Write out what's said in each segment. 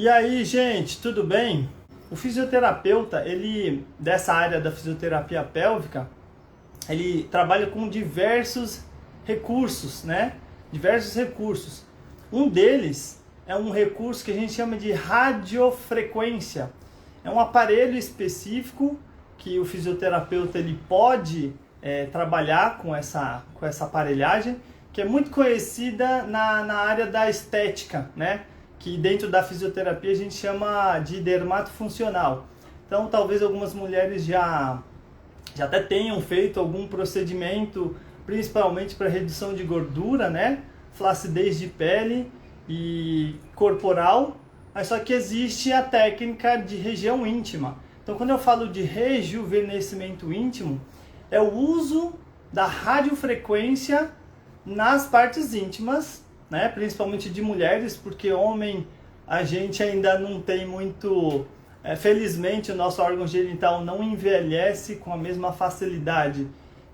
E aí, gente, tudo bem? O fisioterapeuta, ele dessa área da fisioterapia pélvica, ele trabalha com diversos recursos, né? Diversos recursos. Um deles é um recurso que a gente chama de radiofrequência. É um aparelho específico que o fisioterapeuta ele pode trabalhar com essa aparelhagem, que é muito conhecida na área da estética, né? Que dentro da fisioterapia a gente chama de dermatofuncional. Então talvez algumas mulheres já até tenham feito algum procedimento, principalmente para redução de gordura, né? Flacidez de pele e corporal, mas só que existe a técnica de região íntima. Então quando eu falo de rejuvenescimento íntimo, é o uso da radiofrequência nas partes íntimas, né? Principalmente de mulheres, porque homem a gente ainda não tem muito... felizmente o nosso órgão genital não envelhece com a mesma facilidade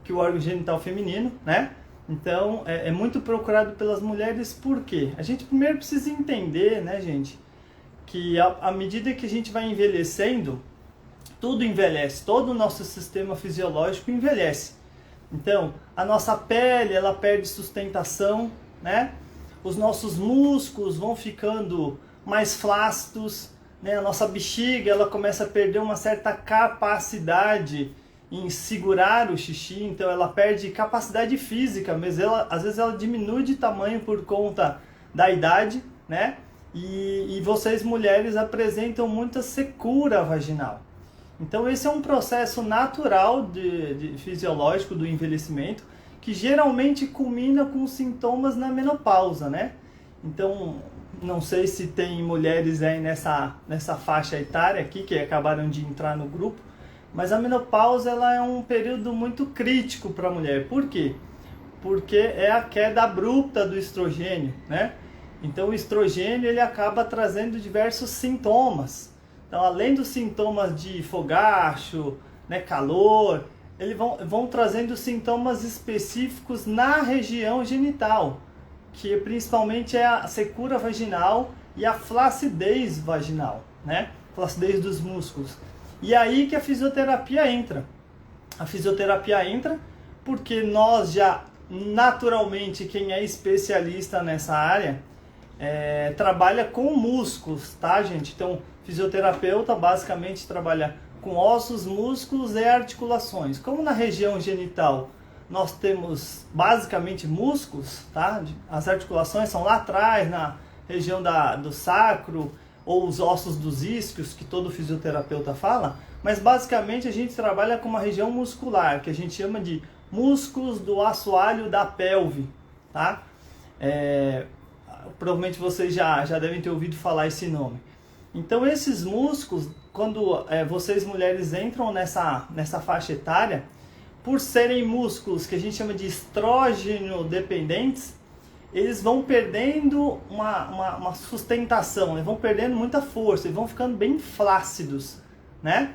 que o órgão genital feminino, né? Então é muito procurado pelas mulheres. Por quê? A gente primeiro precisa entender, né, gente, que à medida que a gente vai envelhecendo, tudo envelhece, todo o nosso sistema fisiológico envelhece. Então a nossa pele ela perde sustentação, né? Os nossos músculos vão ficando mais flácidos, né? A nossa bexiga ela começa a perder uma certa capacidade em segurar o xixi, então ela perde capacidade física, mas às vezes ela diminui de tamanho por conta da idade, né? E vocês mulheres apresentam muita secura vaginal. Então esse é um processo natural fisiológico do envelhecimento, que geralmente culmina com sintomas na menopausa, né? Então, não sei se tem mulheres aí nessa faixa etária aqui que acabaram de entrar no grupo, mas a menopausa ela é um período muito crítico para a mulher. Por quê? Porque é a queda abrupta do estrogênio, né? Então o estrogênio ele acaba trazendo diversos sintomas. Então, além dos sintomas de fogacho, né, calor, eles vão trazendo sintomas específicos na região genital, que principalmente é a secura vaginal e a flacidez vaginal, né? Flacidez dos músculos. E aí que a fisioterapia entra. A fisioterapia entra porque nós já, naturalmente, quem é especialista nessa área, trabalha com músculos, tá, gente? Então, fisioterapeuta basicamente trabalha com ossos, músculos e articulações. Como na região genital nós temos basicamente músculos, tá? As articulações são lá atrás, na região do sacro, ou os ossos dos isquios, que todo fisioterapeuta fala, mas basicamente a gente trabalha com uma região muscular, que a gente chama de músculos do assoalho da pelve, tá? Provavelmente vocês já devem ter ouvido falar esse nome. Então esses músculos, quando vocês mulheres entram nessa faixa etária, por serem músculos que a gente chama de estrógeno dependentes, eles vão perdendo uma sustentação, eles vão perdendo muita força, eles vão ficando bem flácidos, né?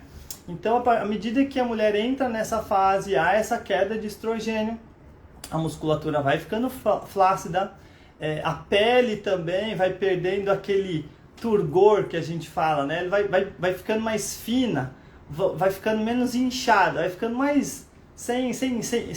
Então à medida que a mulher entra nessa fase, há essa queda de estrogênio, a musculatura vai ficando flácida, a pele também vai perdendo aquele turgor que a gente fala, né? Ele vai ficando mais fina, vai ficando menos inchada, vai ficando mais sem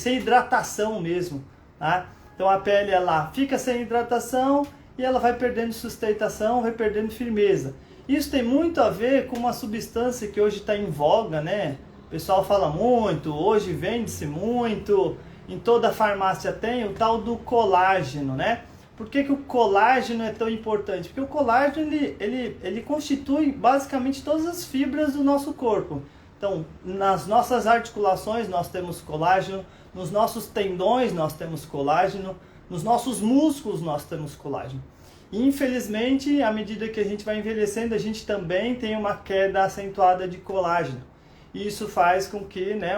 hidratação mesmo, tá? Então a pele ela fica sem hidratação e ela vai perdendo sustentação, vai perdendo firmeza. Isso tem muito a ver com uma substância que hoje está em voga, né? O pessoal fala muito, hoje vende-se muito, em toda farmácia tem o tal do colágeno, né? Por que o colágeno é tão importante? Porque o colágeno ele constitui basicamente todas as fibras do nosso corpo. Então, nas nossas articulações nós temos colágeno, nos nossos tendões nós temos colágeno, nos nossos músculos nós temos colágeno. E, infelizmente, à medida que a gente vai envelhecendo, a gente também tem uma queda acentuada de colágeno. E isso faz com que, né,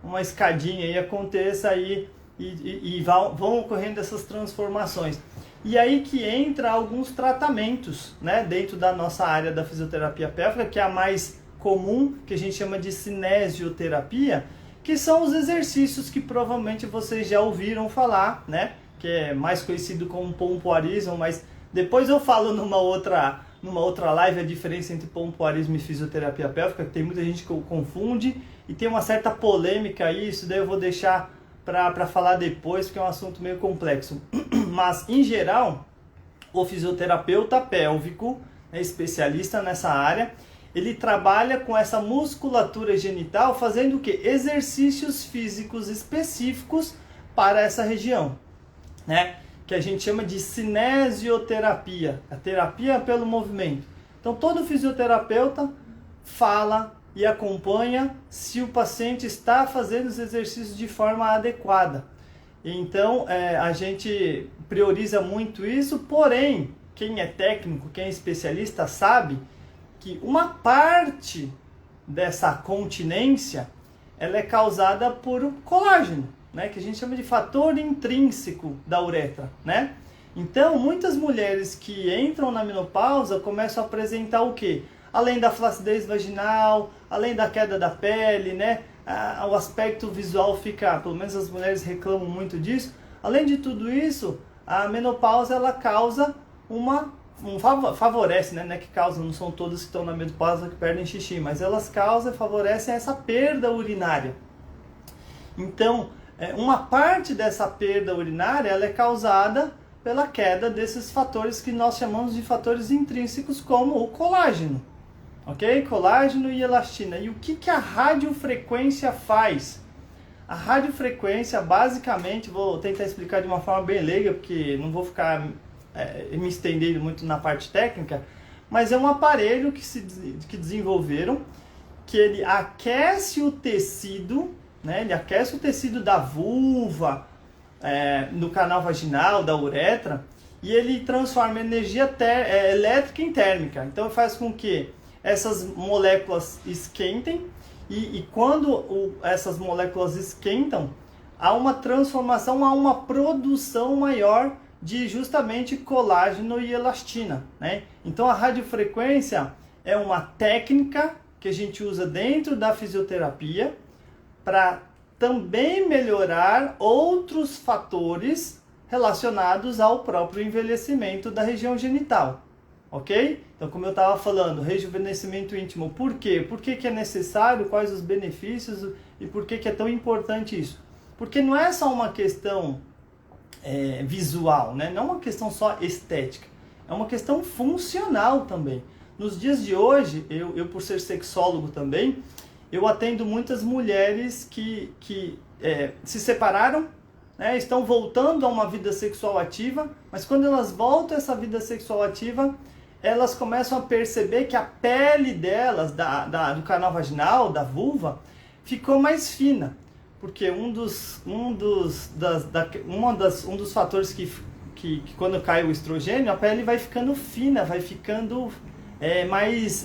uma escadinha aí aconteça aí, e vão ocorrendo essas transformações. E aí que entra alguns tratamentos, né, dentro da nossa área da fisioterapia pélvica, que é a mais comum, que a gente chama de cinesioterapia, que são os exercícios que provavelmente vocês já ouviram falar, né, que é mais conhecido como pompoarismo, mas depois eu falo numa outra numa outra live a diferença entre pompoarismo e fisioterapia pélvica, que tem muita gente que confunde e tem uma certa polêmica aí, isso daí eu vou deixar para falar depois, porque é um assunto meio complexo. Mas, em geral, o fisioterapeuta pélvico, especialista nessa área, ele trabalha com essa musculatura genital fazendo o quê? Exercícios físicos específicos para essa região, né? Que a gente chama de cinesioterapia, a terapia pelo movimento. Então, todo fisioterapeuta fala e acompanha se o paciente está fazendo os exercícios de forma adequada. Então, a gente prioriza muito isso, porém, quem é técnico, quem é especialista sabe que uma parte dessa continência ela é causada por colágeno, né, que a gente chama de fator intrínseco da uretra, né? Então, muitas mulheres que entram na menopausa começam a apresentar o quê? Além da flacidez vaginal, além da queda da pele, né? O aspecto visual fica, pelo menos as mulheres reclamam muito disso. Além de tudo isso, a menopausa ela causa favorece, né? Não é que causa, não são todas que estão na menopausa que perdem xixi, mas elas causam e favorecem essa perda urinária. Então, uma parte dessa perda urinária ela é causada pela queda desses fatores que nós chamamos de fatores intrínsecos, como o colágeno, ok? Colágeno e elastina. E o que a radiofrequência faz? A radiofrequência, basicamente, vou tentar explicar de uma forma bem leiga, porque não vou ficar me estendendo muito na parte técnica, mas é um aparelho que desenvolveram, que ele aquece o tecido, né? Ele aquece o tecido da vulva, no canal vaginal, da uretra, e ele transforma energia elétrica em térmica. Então faz com que essas moléculas esquentem, e quando essas moléculas esquentam, há uma transformação, há uma produção maior de justamente colágeno e elastina, né? Então a radiofrequência é uma técnica que a gente usa dentro da fisioterapia para também melhorar outros fatores relacionados ao próprio envelhecimento da região genital, ok? Então, como eu estava falando, rejuvenescimento íntimo, por quê? Por que é necessário, quais os benefícios e por que é tão importante isso? Porque não é só uma questão visual, né? Não é uma questão só estética, é uma questão funcional também. Nos dias de hoje, eu por ser sexólogo também, eu atendo muitas mulheres que se separaram, né, estão voltando a uma vida sexual ativa, mas quando elas voltam a essa vida sexual ativa, elas começam a perceber que a pele delas, do canal vaginal, da vulva, ficou mais fina. Porque um dos fatores que quando cai o estrogênio, a pele vai ficando fina, vai ficando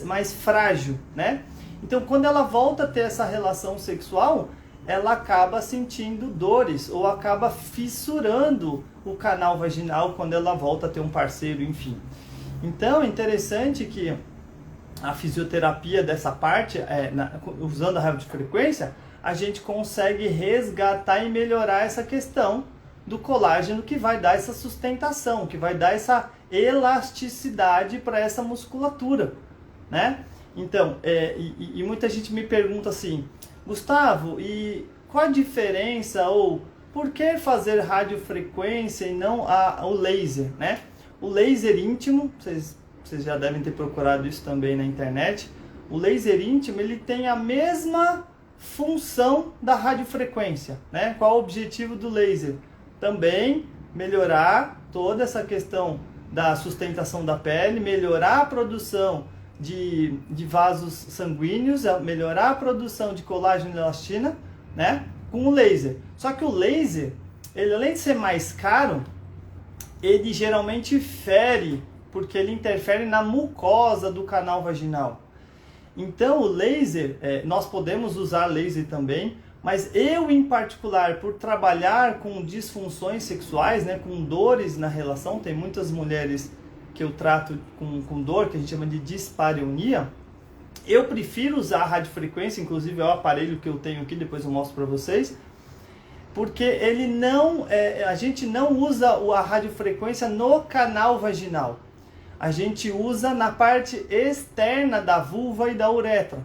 mais frágil, né? Então, quando ela volta a ter essa relação sexual, ela acaba sentindo dores ou acaba fissurando o canal vaginal quando ela volta a ter um parceiro, enfim. Então, é interessante que a fisioterapia dessa parte, usando a radiofrequência, a gente consegue resgatar e melhorar essa questão do colágeno, que vai dar essa sustentação, que vai dar essa elasticidade para essa musculatura, né? Então, e muita gente me pergunta assim, Gustavo, e qual a diferença ou por que fazer radiofrequência e não o laser, né? O laser íntimo, vocês já devem ter procurado isso também na internet, o laser íntimo ele tem a mesma função da radiofrequência, né? Qual o objetivo do laser? Também melhorar toda essa questão da sustentação da pele, melhorar a produção de vasos sanguíneos, melhorar a produção de colágeno e elastina, né, com o laser. Só que o laser, ele além de ser mais caro, ele geralmente fere, porque ele interfere na mucosa do canal vaginal. Então o laser, nós podemos usar laser também, mas eu em particular, por trabalhar com disfunções sexuais, né, com dores na relação, tem muitas mulheres que eu trato com dor, que a gente chama de dispareunia, eu prefiro usar a radiofrequência, inclusive é o aparelho que eu tenho aqui, depois eu mostro para vocês, porque ele não, a gente não usa a radiofrequência no canal vaginal. a gente usa na parte externa da vulva e da uretra.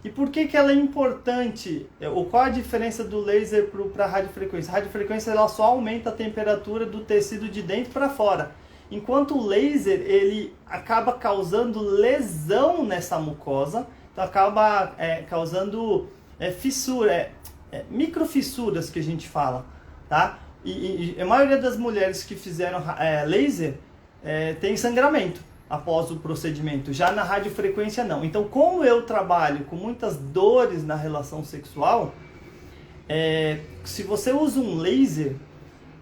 E por que ela é importante? Ou qual a diferença do laser para a radiofrequência? A radiofrequência ela só aumenta a temperatura do tecido de dentro para fora. Enquanto o laser ele acaba causando lesão nessa mucosa, então acaba causando fissura, microfissuras que a gente fala, tá? E a maioria das mulheres que fizeram laser tem sangramento após o procedimento. Já na radiofrequência não. Então, como eu trabalho com muitas dores na relação sexual, se você usa um laser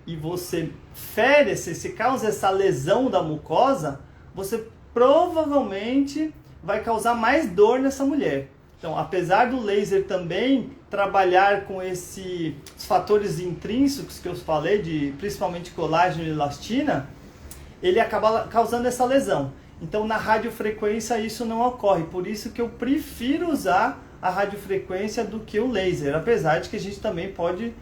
e você fere, se causa essa lesão da mucosa, você provavelmente vai causar mais dor nessa mulher. Então, apesar do laser também trabalhar com esses fatores intrínsecos que eu falei, principalmente colágeno e elastina, ele acaba causando essa lesão. Então, na radiofrequência isso não ocorre. Por isso que eu prefiro usar a radiofrequência do que o laser, apesar de que a gente também pode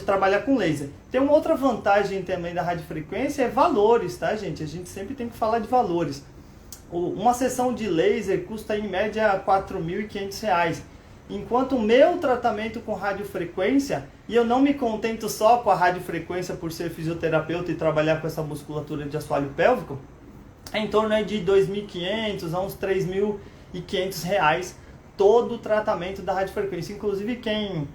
trabalhar com laser. Tem uma outra vantagem também da radiofrequência, é valores, tá, gente? A gente sempre tem que falar de valores. Uma sessão de laser custa em média R$ 4.500, enquanto o meu tratamento com radiofrequência, e eu não me contento só com a radiofrequência por ser fisioterapeuta e trabalhar com essa musculatura de assoalho pélvico, é em torno de R$ 2.500 a uns R$ 3.500 todo o tratamento da radiofrequência. Inclusive quem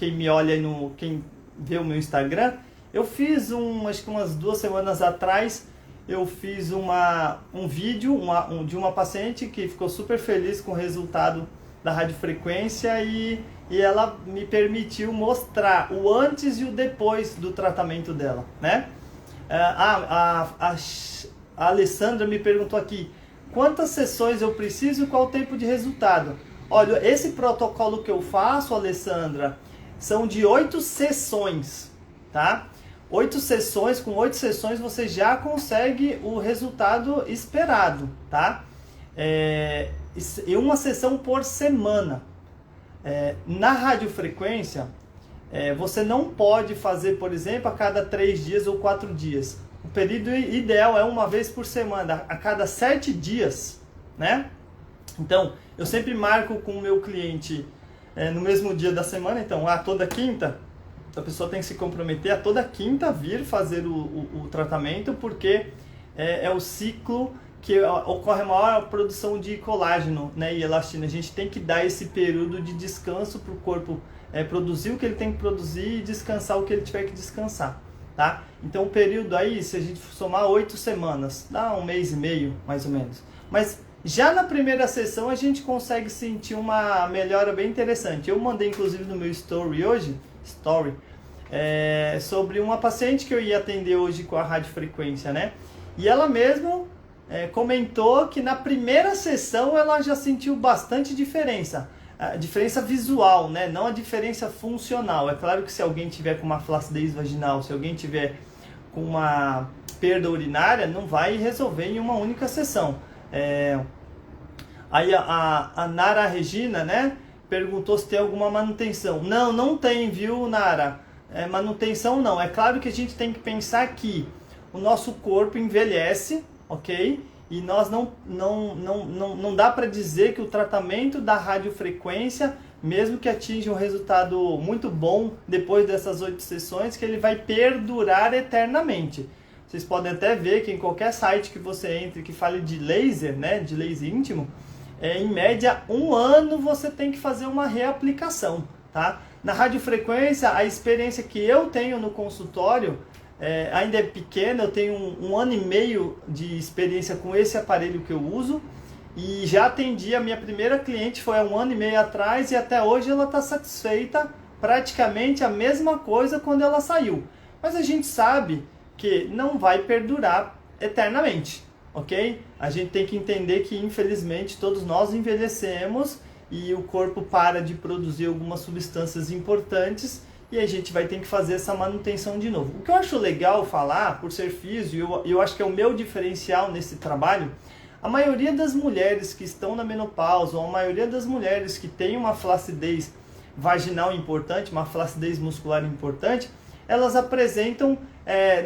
me olha quem vê o meu Instagram, eu fiz acho que umas 2 semanas atrás, eu fiz um vídeo de uma paciente que ficou super feliz com o resultado da radiofrequência e ela me permitiu mostrar o antes e o depois do tratamento dela, né? A Alessandra me perguntou aqui, quantas sessões eu preciso e qual o tempo de resultado? Olha, esse protocolo que eu faço, Alessandra, são de 8 sessões, tá? 8 sessões, com 8 sessões você já consegue o resultado esperado, tá? E uma sessão por semana. Na radiofrequência, você não pode fazer, por exemplo, a cada 3 dias ou 4 dias. O período ideal é uma vez por semana, a cada 7 dias, né? Então, eu sempre marco com o meu cliente no mesmo dia da semana, então, toda quinta, a pessoa tem que se comprometer a toda quinta vir fazer o tratamento, porque é o ciclo que ocorre a maior produção de colágeno, né, e elastina. A gente tem que dar esse período de descanso para o corpo produzir o que ele tem que produzir e descansar o que ele tiver que descansar, tá? Então o período aí, se a gente somar 8 semanas, dá 1 mês e meio, mais ou menos. Mas já na primeira sessão a gente consegue sentir uma melhora bem interessante. Eu mandei inclusive no meu story hoje, sobre uma paciente que eu ia atender hoje com a radiofrequência, né? E ela mesmo comentou que na primeira sessão ela já sentiu bastante diferença. A diferença visual, né? Não a diferença funcional. É claro que se alguém tiver com uma flacidez vaginal, se alguém tiver com uma perda urinária, não vai resolver em uma única sessão. Aí a Nara Regina, né, perguntou se tem alguma manutenção. Não tem, viu, Nara? Manutenção não. É claro que a gente tem que pensar que o nosso corpo envelhece, ok? E nós não dá para dizer que o tratamento da radiofrequência, mesmo que atinja um resultado muito bom depois dessas 8 sessões, que ele vai perdurar eternamente. Vocês podem até ver que em qualquer site que você entre que fale de laser, né, de laser íntimo, em média 1 ano você tem que fazer uma reaplicação, tá? Na radiofrequência, a experiência que eu tenho no consultório ainda é pequena. Eu tenho um ano e meio de experiência com esse aparelho que eu uso e já atendi a minha primeira cliente, foi há 1 ano e meio atrás, e até hoje ela está satisfeita, praticamente a mesma coisa quando ela saiu. Mas a gente sabe que não vai perdurar eternamente, ok? A gente tem que entender que infelizmente todos nós envelhecemos e o corpo para de produzir algumas substâncias importantes e a gente vai ter que fazer essa manutenção de novo. O que eu acho legal falar, por ser físio, eu acho que é o meu diferencial nesse trabalho, a maioria das mulheres que estão na menopausa, ou a maioria das mulheres que tem uma flacidez vaginal importante, uma flacidez muscular importante, elas apresentam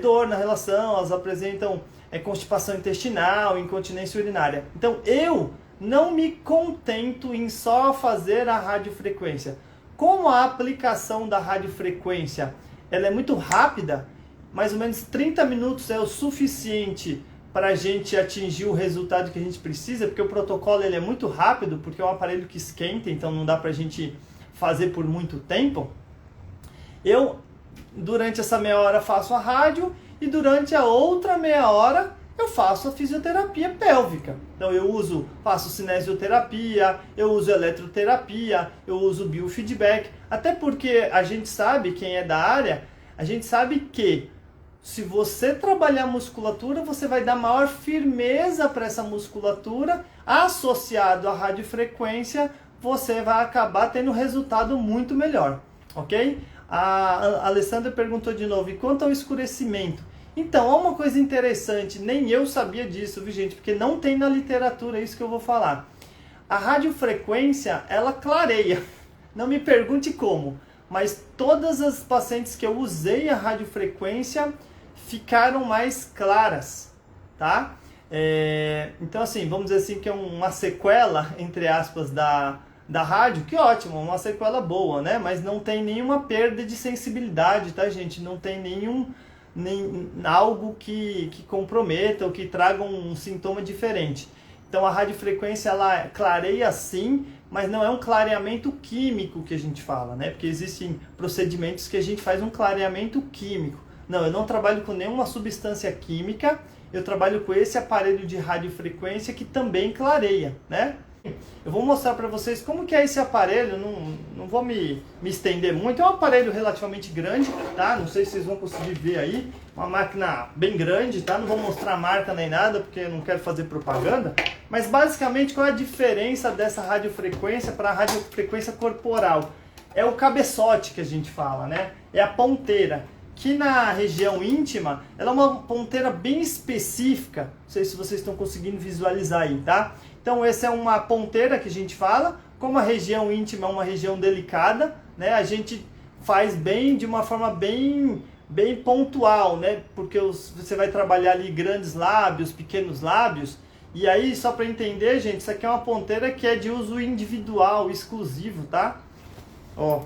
dor na relação, elas apresentam constipação intestinal, incontinência urinária. Então eu não me contento em só fazer a radiofrequência. Como a aplicação da radiofrequência ela é muito rápida, mais ou menos 30 minutos é o suficiente para a gente atingir o resultado que a gente precisa, porque o protocolo ele é muito rápido, porque é um aparelho que esquenta, então não dá para a gente fazer por muito tempo. Eu, durante essa meia hora, faço a rádio e durante a outra meia hora eu faço a fisioterapia pélvica. Então eu faço cinesioterapia, eu uso eletroterapia, eu uso biofeedback, até porque a gente sabe, quem é da área, a gente sabe que se você trabalhar a musculatura, você vai dar maior firmeza para essa musculatura, associado à radiofrequência, você vai acabar tendo um resultado muito melhor, ok? A Alessandra perguntou de novo, e quanto ao escurecimento? Então, há uma coisa interessante, nem eu sabia disso, viu gente? Porque não tem na literatura isso que eu vou falar. A radiofrequência, ela clareia. Não me pergunte como, mas todas as pacientes que eu usei a radiofrequência ficaram mais claras, tá? Então, assim, vamos dizer assim que é uma sequela, entre aspas, da rádio, que ótimo, uma sequela boa, né? Mas não tem nenhuma perda de sensibilidade, tá, gente? Não tem nem algo que comprometa ou que traga um sintoma diferente. Então a radiofrequência ela clareia sim, mas não é um clareamento químico que a gente fala, né? Porque existem procedimentos que a gente faz um clareamento químico. Não, eu não trabalho com nenhuma substância química, eu trabalho com esse aparelho de radiofrequência que também clareia, né? Eu vou mostrar para vocês como que é esse aparelho, não vou me estender muito, é um aparelho relativamente grande, tá? Não sei se vocês vão conseguir ver aí, uma máquina bem grande, tá? Não vou mostrar a marca nem nada, porque eu não quero fazer propaganda, mas basicamente qual é a diferença dessa radiofrequência para a radiofrequência corporal? É o cabeçote que a gente fala, né? É a ponteira, que na região íntima, ela é uma ponteira bem específica, não sei se vocês estão conseguindo visualizar aí, tá? Então essa é uma ponteira que a gente fala, como a região íntima é uma região delicada, né? A gente faz de uma forma bem pontual, né? Porque você vai trabalhar ali grandes lábios, pequenos lábios, e aí só para entender, gente, isso aqui é uma ponteira que é de uso individual, exclusivo, tá? Ó,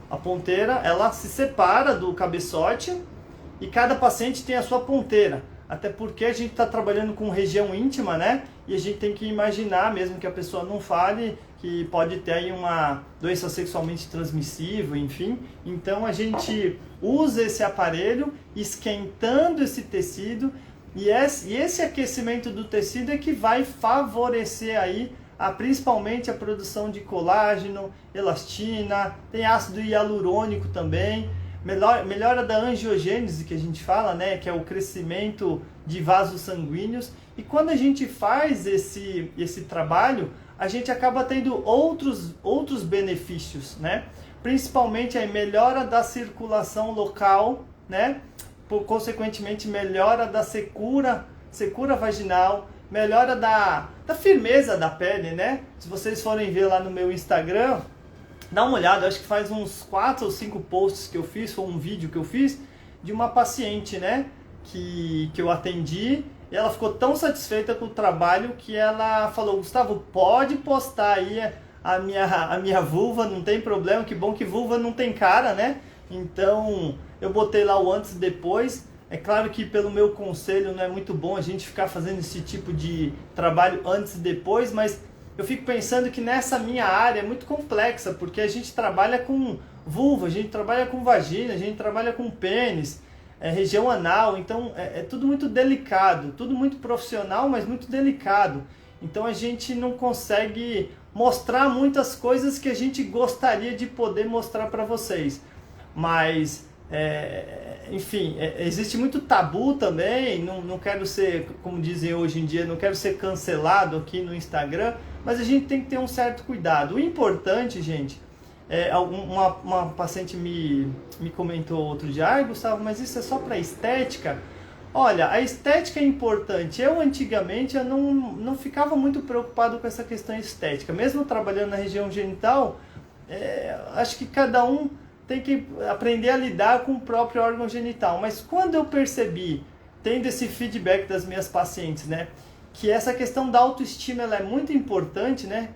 a ponteira, ela se separa do cabeçote e cada paciente tem a sua ponteira. Até porque a gente está trabalhando com região íntima, né? E a gente tem que imaginar, mesmo que a pessoa não fale, que pode ter aí uma doença sexualmente transmissível, enfim. Então a gente usa esse aparelho esquentando esse tecido e esse aquecimento do tecido é que vai favorecer aí principalmente a produção de colágeno, elastina, tem ácido hialurônico também. Melhora da angiogênese, que a gente fala, né, que é o crescimento de vasos sanguíneos. E quando a gente faz esse trabalho, a gente acaba tendo outros benefícios, né? Principalmente a melhora da circulação local, né? Consequentemente, melhora da secura vaginal, melhora da firmeza da pele, né? Se vocês forem ver lá no meu Instagram, dá uma olhada, acho que faz uns 4 ou 5 posts que eu fiz, foi um vídeo que eu fiz, de uma paciente, né, que eu atendi, e ela ficou tão satisfeita com o trabalho que ela falou, Gustavo, pode postar aí a minha vulva, não tem problema, que bom que vulva não tem cara, né? Então, eu botei lá o antes e depois. É claro que pelo meu conselho não é muito bom a gente ficar fazendo esse tipo de trabalho antes e depois, mas eu fico pensando que nessa minha área é muito complexa, porque a gente trabalha com vulva, a gente trabalha com vagina, a gente trabalha com pênis, região anal, então é tudo muito delicado, tudo muito profissional, mas muito delicado. Então a gente não consegue mostrar muitas coisas que a gente gostaria de poder mostrar para vocês. Mas, enfim, existe muito tabu também, não quero ser, como dizem hoje em dia, não quero ser cancelado aqui no Instagram, mas a gente tem que ter um certo cuidado. O importante, gente, uma paciente me comentou outro dia, Gustavo, mas isso é só para estética? Olha, a estética é importante. Antigamente, eu não ficava muito preocupado com essa questão estética. Mesmo trabalhando na região genital, acho que cada um tem que aprender a lidar com o próprio órgão genital. Mas quando eu percebi tendo esse feedback das minhas pacientes, né? Que essa questão da autoestima ela é muito importante, né?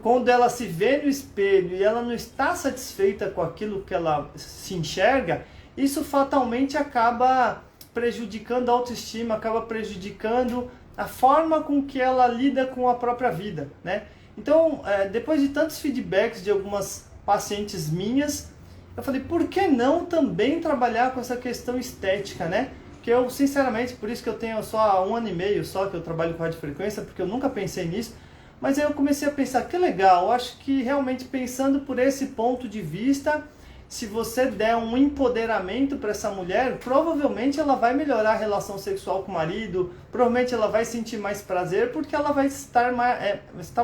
Quando ela se vê no espelho e ela não está satisfeita com aquilo que ela se enxerga, isso fatalmente acaba prejudicando a autoestima, acaba prejudicando a forma com que ela lida com a própria vida, né? Então, depois de tantos feedbacks de algumas pacientes minhas, eu falei, por que não também trabalhar com essa questão estética, né? Porque eu, sinceramente, por isso que eu tenho só 1 ano e meio só que eu trabalho com radiofrequência, porque eu nunca pensei nisso. Mas aí eu comecei a pensar, que legal, eu acho que realmente pensando por esse ponto de vista, se você der um empoderamento para essa mulher, provavelmente ela vai melhorar a relação sexual com o marido, provavelmente ela vai sentir mais prazer, porque ela vai estar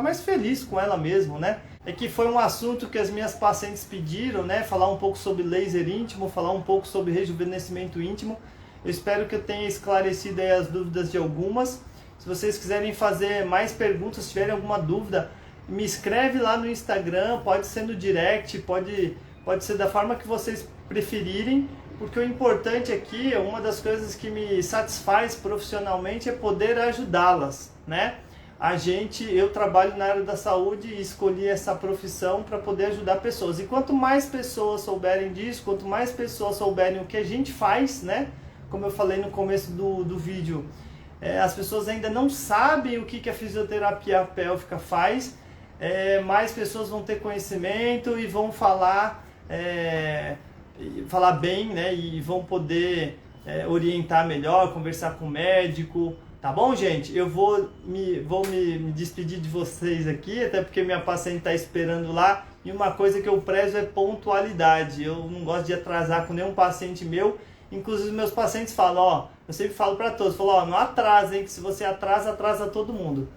mais feliz com ela mesma, né? É que foi um assunto que as minhas pacientes pediram, né? Falar um pouco sobre laser íntimo, falar um pouco sobre rejuvenescimento íntimo. Eu espero que eu tenha esclarecido aí as dúvidas de algumas. Se vocês quiserem fazer mais perguntas, se tiverem alguma dúvida, me escreve lá no Instagram, pode ser no direct, pode ser da forma que vocês preferirem, porque o importante aqui, uma das coisas que me satisfaz profissionalmente é poder ajudá-las, né? Eu trabalho na área da saúde e escolhi essa profissão para poder ajudar pessoas. E quanto mais pessoas souberem disso, quanto mais pessoas souberem o que a gente faz, né? Como eu falei no começo do vídeo, as pessoas ainda não sabem o que a fisioterapia pélvica faz, mais pessoas vão ter conhecimento e vão falar bem, né? E vão poder orientar melhor, conversar com o médico, tá bom, gente? Eu vou me despedir de vocês aqui, até porque minha paciente está esperando lá, e uma coisa que eu prezo é pontualidade. Eu não gosto de atrasar com nenhum paciente meu. Inclusive meus pacientes falam, eu sempre falo para todos, não atrasa, hein, que se você atrasa todo mundo.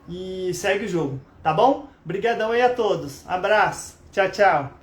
E segue o jogo, tá bom? Obrigadão aí a todos, abraço, tchau, tchau.